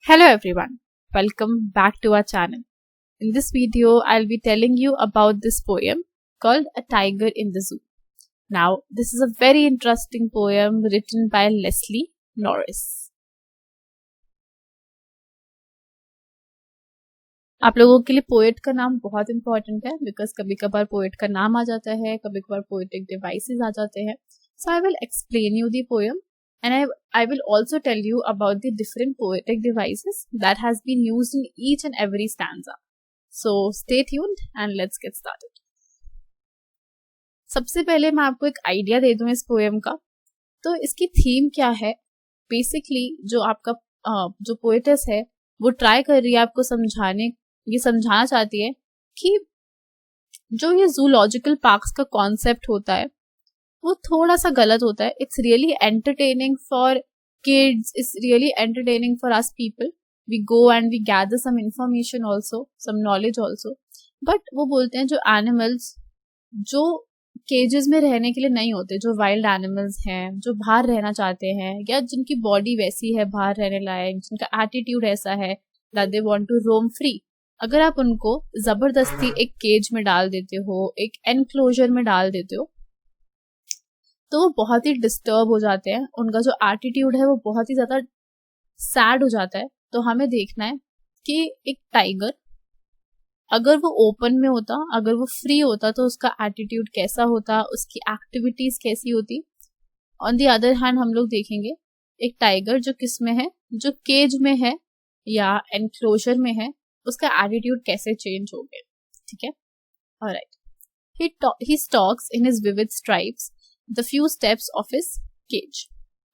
Hello everyone, welcome back to our channel. In this video, I'll be telling you about this poem called A Tiger in the Zoo. Now, this is a very interesting poem written by Leslie Norris. आप लोगों के लिए poet का नाम बहुत important है because कभी कभार पोएट का नाम आ जाता है, कभी कभार पोएटिक डिवाइसेस आ जाते हैं. So I will explain you the poem and I will also tell you about the different poetic devices that has been used in each and every stanza. So stay tuned and let's get started. सबसे पहले मैं आपको एक idea दे दूं इस poem का. तो इसकी थीम क्या है? बेसिकली जो आपका जो पोएटेस है वो ट्राई कर रही है आपको समझाना चाहती है कि जो ये जूलॉजिकल पार्क्स का कॉन्सेप्ट होता है वो थोड़ा सा गलत होता है. It's really entertaining for kids, it's really entertaining for us people. We go and we gather some information also, some knowledge also. But वो बोलते हैं जो एनिमल्स जो केजेस में रहने के लिए नहीं होते, जो वाइल्ड एनिमल्स हैं, जो बाहर रहना चाहते हैं या जिनकी बॉडी वैसी है बाहर रहने लायक, जिनका एटीट्यूड ऐसा है that they want to roam free, अगर आप उनको जबरदस्ती एक केज में डाल देते हो, एक एनक्लोजर में डाल देते हो, तो वो बहुत ही डिस्टर्ब हो जाते हैं. उनका जो एटीट्यूड है वो बहुत ही ज्यादा सैड हो जाता है. तो हमें देखना है कि एक टाइगर अगर वो ओपन में होता, अगर वो फ्री होता, तो उसका एटीट्यूड कैसा होता, उसकी एक्टिविटीज कैसी होती. ऑन द अदर हैंड हम लोग देखेंगे एक टाइगर जो किस में है, जो केज में है या एनक्लोजर में है, उसका एटीट्यूड कैसे चेंज हो गया. ठीक है, alright. He stocks in his vivid stripes the few steps of his cage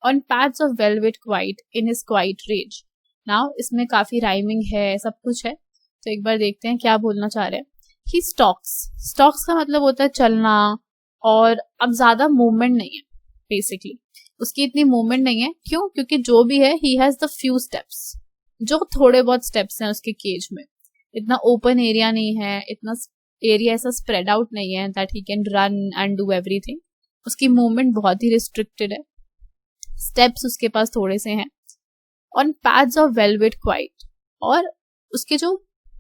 on pads of velvet white in his quiet rage. Now इसमें काफी राइमिंग है, सब कुछ है, तो एक बार देखते हैं क्या बोलना चाह रहे हैं. He stalks का मतलब होता है चलना, और अब ज्यादा मूवमेंट नहीं है. बेसिकली उसकी इतनी मूवमेंट नहीं है. क्यों? क्योंकि जो भी है he has the few steps, जो थोड़े बहुत स्टेप्स हैं उसके केज में. इतना ओपन एरिया नहीं है, इतना एरिया ऐसा स्प्रेड आउट नहीं है that he can run and do everything. उसकी मूवमेंट बहुत ही रिस्ट्रिक्टेड है, स्टेप्स उसके पास थोड़े से हैं. On pads of velvet quite, और उसके जो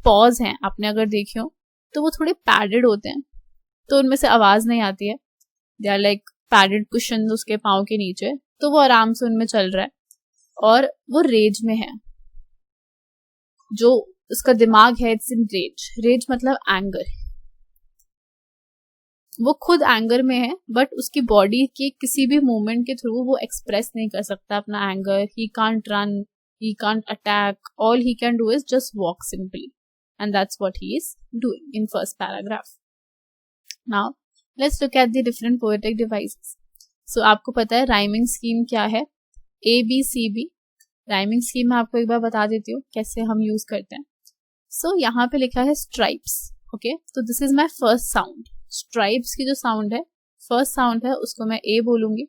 पॉज हैं आपने अगर देखे हो तो वो थोड़े पैडेड होते हैं, तो उनमें से आवाज नहीं आती है. They are like padded cushion उसके पाँव के नीचे, तो वो आराम से उनमें चल रहा है. और वो रेज में है, जो उसका दिमाग है इट्स इन रेज मतलब एंगर. वो खुद एंगर में है बट उसकी बॉडी के किसी भी मूवमेंट के थ्रू वो एक्सप्रेस नहीं कर सकता अपना anger. He can't run, he can't attack, all he can do is just walk simply, and that's what he is doing in first paragraph. Now let's look at the different poetic devices. So आपको पता है rhyming scheme क्या है, ABCB. Rhyming scheme मैं आपको एक बार बता देती हूँ कैसे हम यूज करते हैं. सो यहाँ पे लिखा है स्ट्राइप्स. ओके, तो this is my first sound. Stripes की जो साउंड है, फर्स्ट साउंड है, उसको मैं ए बोलूंगी.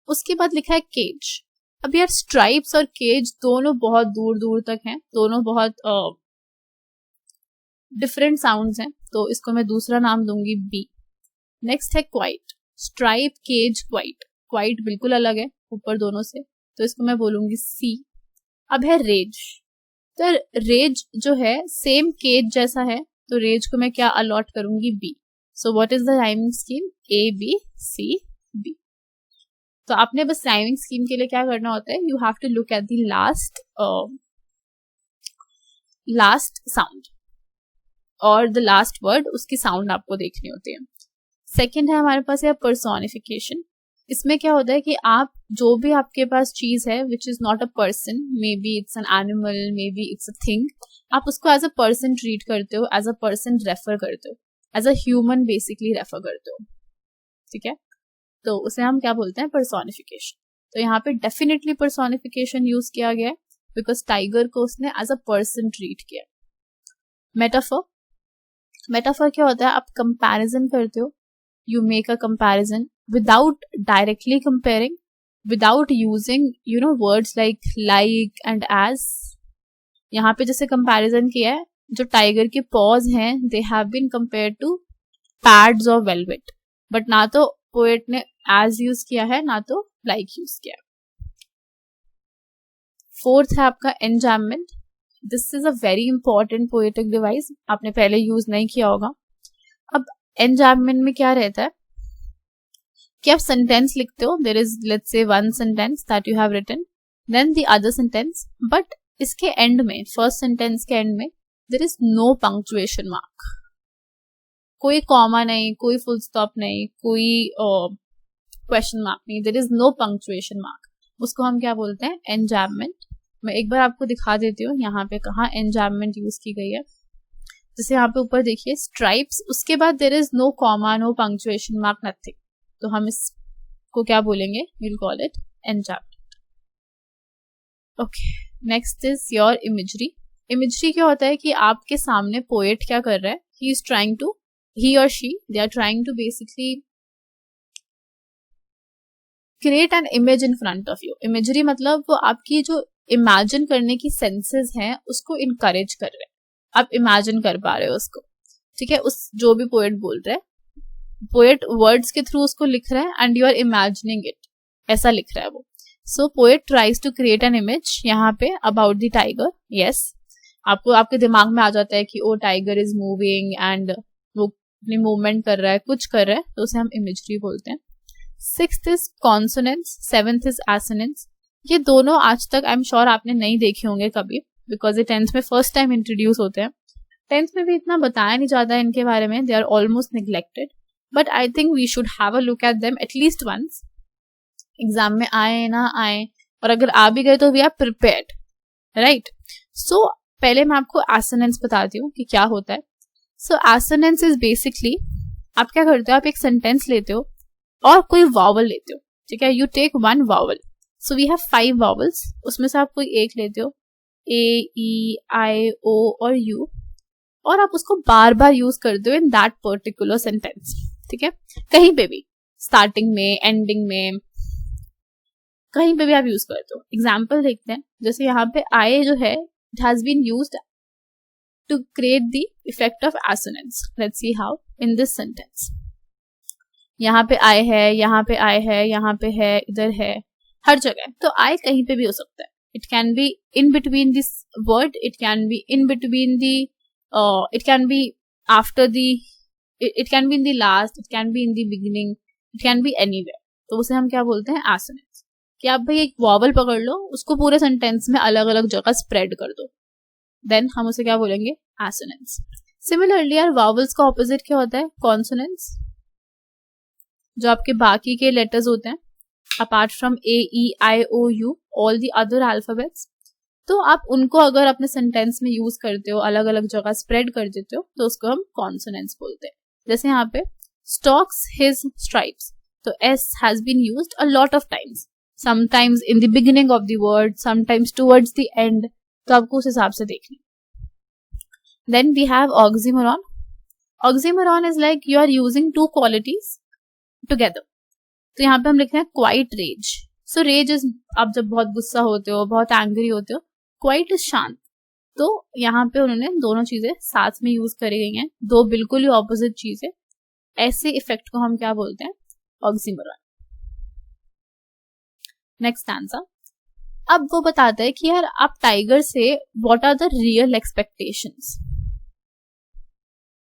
उसके बाद लिखा है केज. अब यार स्ट्राइप्स और केज दोनों बहुत दूर दूर तक हैं, दोनों बहुत डिफरेंट साउंड्स हैं, तो इसको मैं दूसरा नाम दूंगी बी. नेक्स्ट है quiet. Stripe, cage, quiet. Quiet बिल्कुल अलग है ऊपर दोनों से, तो इसको मैं बोलूंगी सी. अब है रेज. तो रेज जो है सेम केज जैसा है, तो रेज को मैं क्या अलॉट करूंगी B. So what is the rhyming scheme? A, B, C, B. तो आपने बस rhyming scheme के लिए क्या करना होता है, you have to look at the last sound और the last word, उसकी sound आपको देखनी होती है. सेकेंड है हमारे पास है personification. इसमें क्या होता है कि आप जो भी आपके पास चीज है which is not a person, maybe it's an animal, maybe it's a thing, आप उसको as a person treat करते हो, as a person refer करते हो, as a human basically refer करते हो. ठीक है, तो उसे हम क्या बोलते हैं, पर्सोनिफिकेशन. तो यहाँ पे डेफिनेटली पर्सोनिफिकेशन यूज किया गया है बिकॉज टाइगर को उसने एज अ पर्सन ट्रीट किया. मेटाफर क्या होता है, आप कंपैरिजन करते हो, you make a comparison without directly comparing, without using words like and as. यहाँ पे जैसे कंपैरिजन किया है, जो टाइगर के पॉज हैं they have been compared to pads of velvet, but ना तो पोएट ने एज यूज किया है ना तो लाइक यूज किया है. फोर्थ है आपका enjambment. This is a very important poetic device, आपने पहले यूज नहीं किया होगा. अब एनजैममेंट में क्या रहता है कि आप सेंटेंस लिखते हो, there is let's say one sentence that you have written, then the other sentence, but इसके एंड में, फर्स्ट सेंटेंस के एंड में there is no punctuation mark. कोई कॉमा नहीं, कोई फुल स्टॉप नहीं, कोई क्वेश्चन मार्क नहीं, there is no punctuation mark. उसको हम क्या बोलते हैं? एनजैममेंट. मैं एक बार आपको दिखा देती हूँ यहाँ पे कहाँ एनजैममेंट यूज की गई है. जैसे यहाँ पे ऊपर देखिए स्ट्राइप्स, उसके बाद there is no comma, no punctuation mark, nothing. तो हम इसको क्या बोलेंगे? We will call it enjambment. Okay, next is your imagery. Imagery क्या होता है कि आपके सामने पोएट क्या कर रहा है? he or she, they are trying to basically create an image in front of you. Imagery मतलब वो आपकी जो इमेजिन करने की सेंसेस हैं उसको इनकरेज कर रहे हैं. आप इमेजिन कर पा रहे हो उसको, ठीक है? उस जो भी पोएट बोल रहा है, पोएट वर्ड्स के थ्रू उसको लिख रहा है and you are imagining it, ऐसा लिख रहा है वो. So poet tries to create an image यहाँ पे अबाउट द टाइगर. यस, आपको आपके दिमाग में आ जाता है कि ओ टाइगर इज मूविंग एंड वो अपनी मूवमेंट कर रहा है, कुछ कर रहा है, तो उसे हम इमेजरी बोलते हैं. Sixth is consonants, seventh is assonants. ये दोनों आज तक आई एम श्योर आपने नहीं देखे होंगे कभी, बिकॉज ये 10th में फर्स्ट टाइम इंट्रोड्यूस होते हैं. 10th में भी इतना बताया नहीं जाता है इनके बारे में, they are almost neglected, but I think we should have a look at them at least once. Exam में आए ना आए, और अगर आ भी गए तो वी आर प्रिपेयर्ड, राइट? सो पहले मैं आपको एसोनेंट्स बताती हूँ कि क्या होता है. सो एसोनेंट्स इज बेसिकली, आप क्या करते हो? आप एक सेंटेंस लेते हो और कोई वावल लेते हो, ठीक है? You take one vowel. So we have 5 vowels, उसमें से आप कोई एक लेते हो, ए, ई, आई, ओ और यू, और आप उसको बार बार यूज करते हो इन दैट पर्टिकुलर सेंटेंस, ठीक है? कहीं पे भी, स्टार्टिंग में, एंडिंग में, कहीं पे भी आप यूज करते हो. एग्जाम्पल देखते हैं. जैसे यहाँ पे आई जो है, it has been used to create the effect of assonance. Let's see how in this sentence. यहाँ पे I है, यहाँ पे I है, यहाँ पे है, इधर है, हर जगह. तो I कहीं पे भी हो सकता है. It can be in between this word, it can be in between the, it can be after the, it can be in the last, it can be in the beginning, it can be anywhere. तो उसे हम क्या बोलते हैं? assonance. कि आप भाई एक वॉवल पकड़ लो, उसको पूरे सेंटेंस में अलग अलग जगह स्प्रेड कर दो, देन हम उसे क्या बोलेंगे? एसोनेंस. सिमिलरली यार, वावल्स का ऑपोजिट क्या होता है? कॉन्सोनेंट्स. जो आपके बाकी के लेटर्स होते हैं apart from A, E, I, O, U, all the other alphabets, तो आप उनको अगर अपने सेंटेंस में यूज करते हो, अलग अलग जगह स्प्रेड कर देते हो, तो उसको हम कॉन्सोनेंट्स बोलते हैं. जैसे यहाँ पे स्टॉक्स हिज स्ट्राइप्स, तो S has been used a lot of times, sometimes in the beginning of the word, sometimes towards the end, तो आपको उस हिसाब से देखना. Then we have oxymoron. Oxymoron is like you are using 2 qualities together. तो यहाँ पे हम लिखते हैं quiet rage. So rage is, आप जब बहुत गुस्सा होते हो, बहुत एंग्री होते हो. क्वाइट इज शांत. तो यहाँ पे उन्होंने दोनों चीजें साथ में यूज करी गई हैं, 2 बिल्कुल ही ऑपोजिट चीजें. ऐसे इफेक्ट को हम क्या बोलते हैं? ऑक्सीमोरॉन. Next answer. अब वो बताता है कि यार आप टाइगर से what are the real expectations.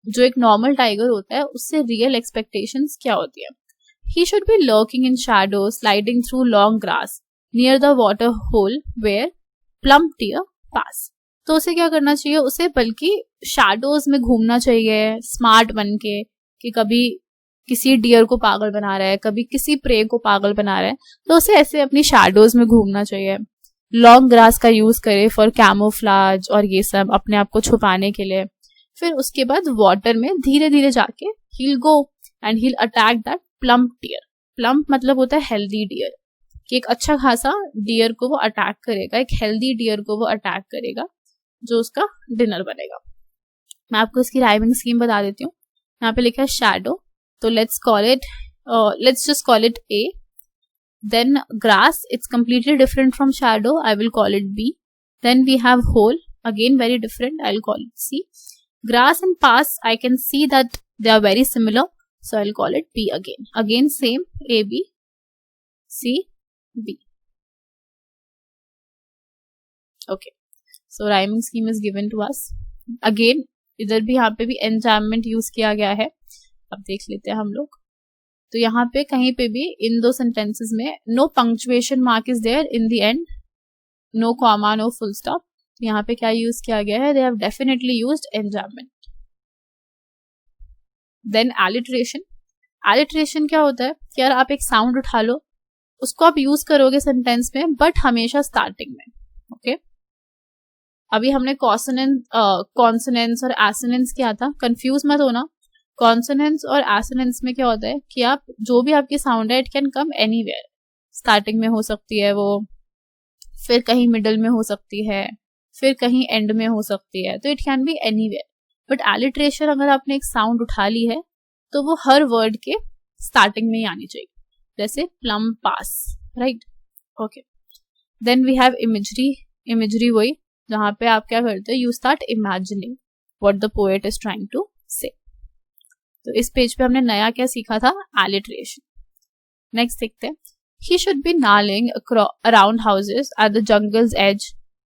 जो एक नॉर्मल टाइगर होता है उससे रियल एक्सपेक्टेशंस क्या होती है? He should be lurking in shadow, sliding through long grass, near the water hole where plump deer pass. तो उसे क्या करना चाहिए? उसे बल्कि शैडोज में घूमना चाहिए, स्मार्ट बन के, कि कभी किसी डियर को पागल बना रहा है, कभी किसी प्रे को पागल बना रहा है, तो उसे ऐसे अपनी शैडोज में घूमना चाहिए. लॉन्ग ग्रास का यूज करे फॉर कैमोफ्लाज और ये सब, अपने आप को छुपाने के लिए. फिर उसके बाद वाटर में धीरे धीरे जाके he'll go and he'll attack that plump deer. Plump मतलब होता है हेल्दी डियर, कि एक अच्छा खासा डियर को वो अटैक करेगा, एक हेल्दी डियर को वो अटैक करेगा जो उसका डिनर बनेगा. मैं आपको इसकी राइमिंग स्कीम बता देती हूँ. यहाँ पे लिखा है शैडो, तो let's just call it A. Then grass, it's completely different from shadow, I will call it B. Then we have hole, again very different, I'll call it C. Grass and pass, I can see that they are very similar, so I'll call it B again. Again same, A, B, C, B. Okay, so rhyming scheme is given to us. Again इधर भी यहाँ पे भी एंजाममेंट use किया गया है. अब देख लेते हैं हम लोग. तो यहाँ पे कहीं पे भी इन दो सेंटेंसेस में no punctuation mark is there in the end, no comma, no full stop. यहाँ पे क्या यूज किया गया है? They have definitely used enjambment. Then alliteration. Alliteration क्या होता है कि यार आप एक साउंड उठा लो, उसको आप यूज करोगे सेंटेंस में बट हमेशा स्टार्टिंग में. ओके, अभी हमने कॉन्सोनेंट्स और एसोनेंट्स किया था. कंफ्यूज मत होना. कॉन्सोनेंट्स और एसोनेंट्स में क्या होता है कि आप जो भी आपकी साउंड है it can come anywhere. Starting में हो सकती है वो, फिर कहीं मिडल में हो सकती है, फिर कहीं एंड में हो सकती है. तो it can be anywhere. But alliteration अगर आपने एक साउंड उठा ली है तो वो हर वर्ड के स्टार्टिंग में ही आनी चाहिए. जैसे plump paws, right. Okay, then we have imagery. Imagery वही जहां पे आप क्या करते हो, you start imagining what the poet is trying to say. तो इस पेज पे हमने नया क्या सीखा था? एलिट्रेशन. नेक्स्ट देखते हैं. ही should B gnawing around houses at the jungle's edge,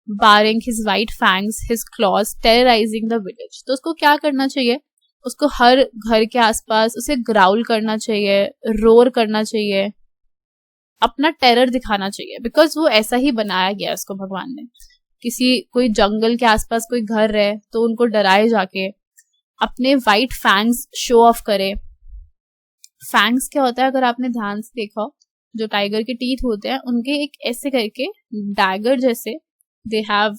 baring his white fangs, his claws, terrorizing the village. तो उसको क्या करना चाहिए? उसको हर घर के आसपास उसे ग्राउल करना चाहिए, रोर करना चाहिए, अपना टेरर दिखाना चाहिए. बिकॉज वो ऐसा ही बनाया गया उसको भगवान ने. कोई जंगल के आसपास कोई घर है तो उनको डराए जाके अपने वाइट फैंग्स शो ऑफ करे. फैंग्स क्या होता है? अगर आपने ध्यान से देखा, जो टाइगर के टीथ होते हैं उनके एक ऐसे करके डैगर जैसे they have,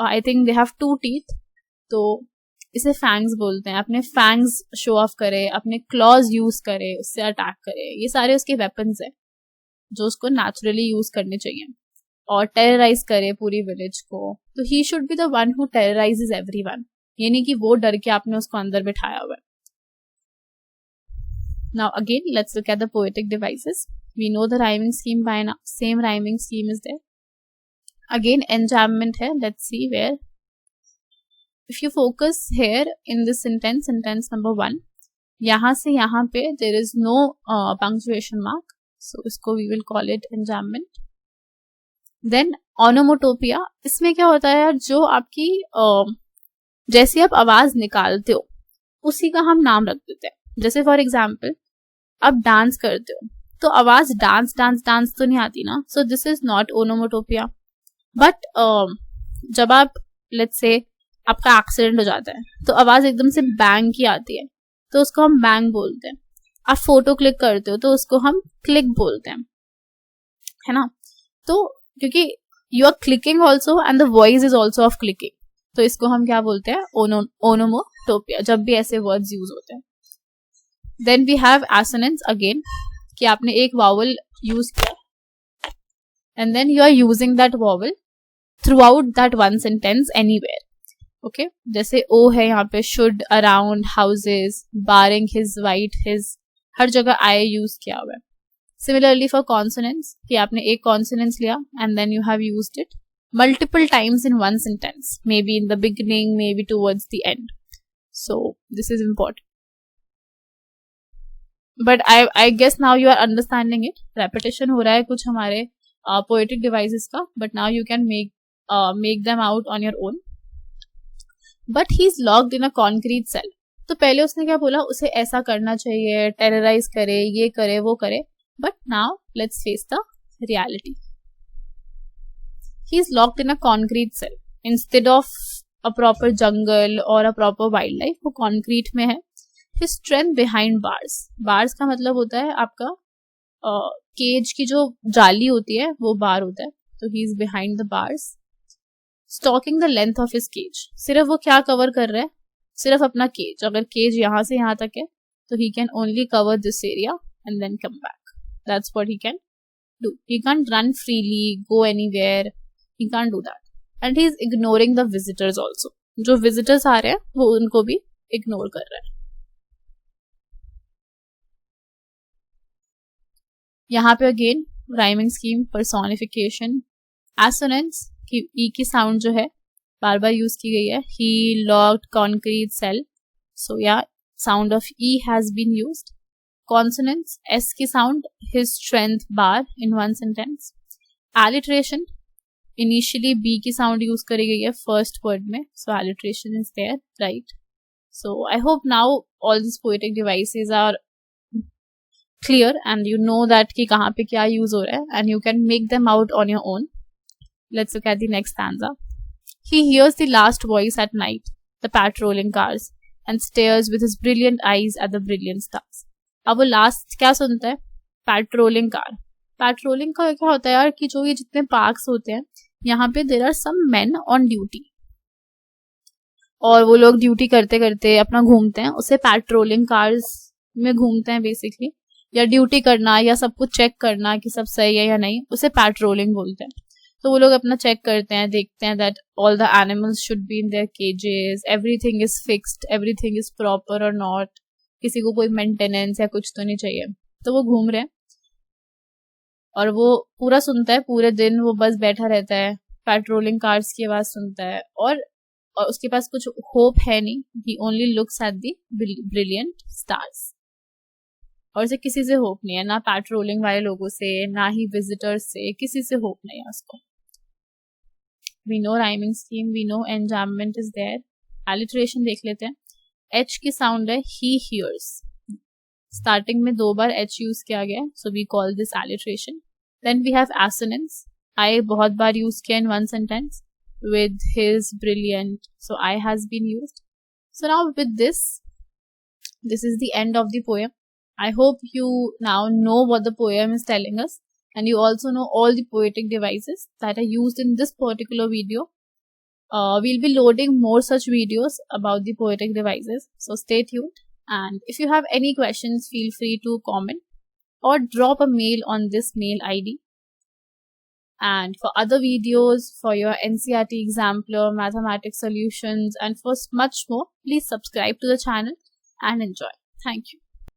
I think they have 2 teeth. तो इसे फैंग्स बोलते हैं. अपने फैंग्स शो ऑफ करे, अपने क्लॉज यूज करे, उससे अटैक करे. ये सारे उसके वेपन्स हैं जो उसको नेचुरली यूज करने चाहिए. और टेरराइज करे पूरी विलेज को. तो he should be the one who terrorizes everyone. ये नहीं कि वो डर के आपने उसको अंदर बिठाया हुआ है. Now again, let's look at the poetic devices. We know the rhyming scheme by now. Same rhyming scheme is there. Again, enjambment है. Let's see where. If you focus here in this sentence, sentence number 1, यहाँ से यहाँ पे there is no punctuation mark. So इसको we will call it enjambment. Then onomatopoeia. इसमें क्या होता है यार, जो आपकी जैसे आप आवाज निकालते हो उसी का हम नाम रख देते हैं. जैसे फॉर एग्जाम्पल आप डांस करते हो तो आवाज डांस डांस डांस तो नहीं आती ना. So this is not onomatopoeia. But जब आप लेट्स से आपका एक्सीडेंट हो जाता है तो आवाज एकदम से बैंग की आती है तो उसको हम बैंग बोलते हैं. आप फोटो क्लिक करते हो तो उसको हम क्लिक बोलते हैं, है ना. तो क्योंकि you are clicking also and the voice is also of clicking, तो इसको हम क्या बोलते हैं? ओनोमोटोपिया, जब भी ऐसे वर्ड्स यूज होते हैं. Then we have assonants. Again कि आपने एक वावल यूज किया and then you are using that vowel throughout that one sentence anywhere. Okay, जैसे ओ है यहाँ पे, should, around, houses, barring, his, white, his, हर जगह आई यूज किया हुआ है. सिमिलरली फॉर कॉन्सोनेंट्स कि आपने एक कॉन्सोनेंट्स लिया and then you have used it multiple times in one sentence, maybe in the beginning, maybe towards the end. So this is important. But I guess now you are understanding it. Repetition हो रहा है कुछ हमारे poetic devices का, but now you can make them out on your own. But he's locked in a concrete cell. तो पहले उसने क्या बोला? उसे ऐसा करना चाहिए, टेरराइज करे, ये करे, वो करे. But now let's face the reality. He is locked in a concrete cell instead of a proper jungle or a proper wildlife. वो concrete में है. His strength behind bars. Bars का मतलब होता है आपका केज की जो जाली होती है वो बार होता है. तो he is behind the bars. Stalking the length of his cage. सिर्फ वो क्या कवर कर रहा है? सिर्फ अपना केज. अगर केज यहाँ से यहाँ तक है तो he can only cover this area and then come back. That's what he can do. He can't run freely, go anywhere. He can't do that. And he is ignoring the visitors also. जो visitors आ रहे हैं वो उनको भी ignore कर रहा है. यहाँ पे again rhyming scheme, personification, assonance की e की sound जो है बार बार यूज की गई है. He locked concrete cell. So yeah, sound of e has been used. Consonants, s की sound, his strength bar in one sentence. Alliteration, initially B की sound use करी गई है फर्स्ट वर्ड में, so alliteration is there, right. So I hope now all this poetic devices are clear and you know that कि कहाँ पे क्या use हो रहा है, and you can make them out on your own. Let's look at the next stanza. He hears the last voice at night, the patrolling cars, and stares with his brilliant eyes at the brilliant stars. अब वो last क्या सुनता है? Patrolling car. Patrolling का क्या होता है यार कि जो ये जितने पार्क्स होते हैं यहाँ पे there are some men on duty, और वो लोग ड्यूटी करते करते अपना घूमते हैं, उसे पेट्रोलिंग कार्स में घूमते हैं बेसिकली, या ड्यूटी करना या सब कुछ चेक करना कि सब सही है या नहीं, उसे पेट्रोलिंग बोलते हैं. तो वो लोग अपना चेक करते हैं, देखते हैं that all the animals should be in their cages, everything is fixed, everything is proper और नॉट, किसी को कोई मेंटेनेंस या कुछ तो नहीं चाहिए. तो वो घूम रहे हैं और वो पूरा सुनता है, पूरे दिन वो बस बैठा रहता है, पेट्रोलिंग कार्स की आवाज सुनता है, और उसके पास कुछ होप है नहीं. He only looks at the brilliant stars, और उसे किसी से होप नहीं है, ना पेट्रोलिंग वाले लोगों से, ना ही विजिटर्स से, किसी से होप नहीं है उसको. We know rhyming scheme, we know enjambment is there. Alliteration देख लेते हैं. एच की साउंड है ही हियर्स. स्टार्टिंग में 2 बार एच यूज किया गया है, so we call this alliteration. Then we have assonance. I बहुत बार यूज किया in one sentence. With his brilliant, so I has been used. So now with this is the end of the poem. I hope you now know what the poem is telling us, and you also know all the poetic devices that are used in this particular video. We'll be loading more such videos about the poetic devices, so stay tuned. And if you have any questions, feel free to comment or drop a mail on this mail ID. And for other videos, for your NCERT Examplar, mathematics solutions, and for much more, please subscribe to the channel and enjoy. Thank you.